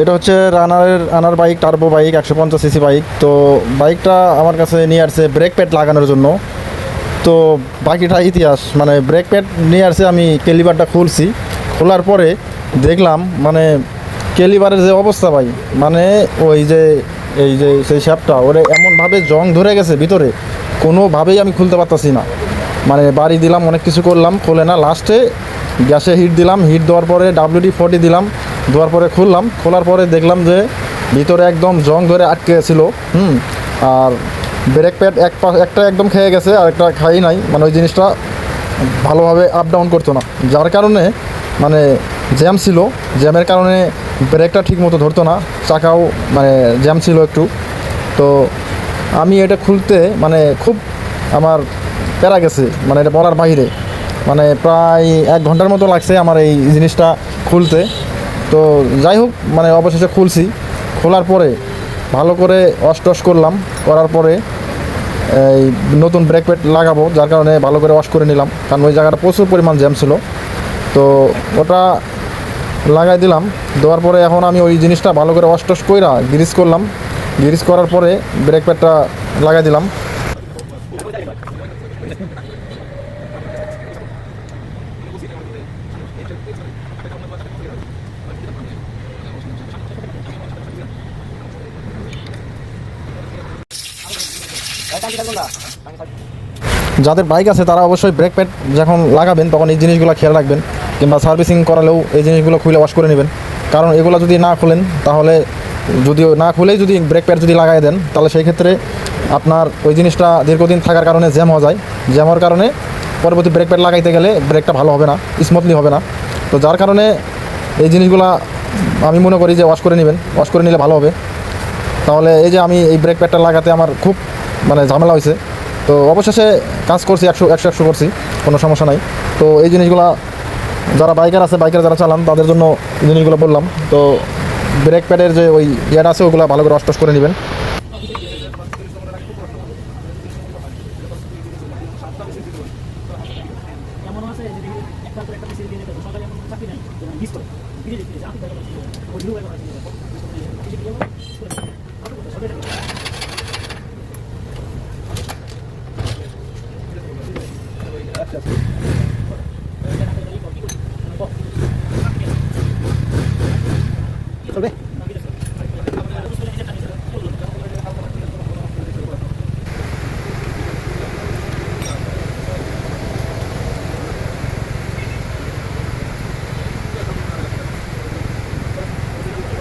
এটা হচ্ছে Runner bike, turbo bike, 150 CC bike. তো বাইকটা আমার কাছে নিয়ে আসছে ব্রেক প্যাড লাগানোর জন্য। তো বাকিটা ইতিহাস। মানে ব্রেক প্যাড নিয়ে আসছে, আমি কেলিবারটা খুলছি। খোলার পরে দেখলাম মানে কেলিবারের যে অবস্থা ভাই, মানে ওই যে এই যে সেই শ্যাপটা ওরে এমনভাবে জং ধরে গেছে ভিতরে, কোনোভাবেই আমি খুলতে পারতাছি না। মানে বাড়ি দিলাম, অনেক কিছু করলাম, খোলে না। লাস্টে গ্যাসে হিট দিলাম, হিট দেওয়ার পরে WD-40 দিলাম, দেওয়ার পরে খুললাম। খোলার পরে দেখলাম যে ভিতরে একদম জং ধরে আটকে ছিল। আর ব্রেক প্যাড একটা একদম খেয়ে গেছে, আর একটা খাই নাই। মানে ওই জিনিসটা ভালোভাবে আপ ডাউন করতো না, যার কারণে মানে জ্যাম ছিল। জ্যামের কারণে ব্রেকটা ঠিক মতো ধরতো না, চাকাও মানে জ্যাম ছিল একটু। তো আমি এটা খুলতে মানে খুব আমার প্যারা গেছে, মানে এটা বলার বাইরে। মানে প্রায় 1 ঘন্টার মতো লাগছে আমার এই জিনিসটা খুলতে। তো যাই হোক, মানে অবশেষে খুলছি। খোলার পরে ভালো করে ওয়াশ টশ করলাম, করার পরে এই নতুন ব্রেক প্যাড লাগাবো, যার কারণে ভালো করে ওয়াশ করে নিলাম, কারণ ওই জায়গাটা প্রচুর পরিমাণ জ্যাম ছিল। তো ওটা লাগাই দিলাম। দেওয়ার পরে এখন আমি ওই জিনিসটা ভালো করে ওয়াশ টশ কইরা গ্রিস করলাম। গ্রিস করার পরে ব্রেক প্যাডটা লাগাই দিলাম। যাদের বাইক আছে তারা অবশ্যই ব্রেক প্যাড যখন লাগাবেন তখন এই জিনিসগুলো খেয়াল রাখবেন, কিংবা সার্ভিসিং করালেও এই জিনিসগুলো খুলে ওয়াশ করে নেবেন। কারণ এগুলো যদি না খুলেন, তাহলে যদিও না খুলেই যদি ব্রেক প্যাড যদি লাগাই দেন, তাহলে সেই ক্ষেত্রে আপনার ওই জিনিসটা দীর্ঘদিন থাকার কারণে জ্যাম হয়ে যায়। জ্যাম হওয়ার কারণে পরবর্তী ব্রেক প্যাড লাগাইতে গেলে ব্রেকটা ভালো হবে না, স্মুথলি হবে না। তো যার কারণে এই জিনিসগুলো আমি মনে করি যে ওয়াশ করে নেবেন, ওয়াশ করে নিলে ভালো হবে। তাহলে এই যে আমি এই ব্রেক প্যাডটা লাগাতে আমার খুব মানে ঝামেলা হয়েছে। তো অবশেষে কাজ করছি, 100 করছি, কোনো সমস্যা নাই। তো এই জিনিসগুলো যারা বাইকার আছে, বাইকার যারা চালান, তাদের জন্য জিনিসগুলো বললাম। তো ব্রেক প্যাডের যে ওই ইয়েটা আছে ওগুলো ভালো করে ওয়াশ টশ করে নেবেন।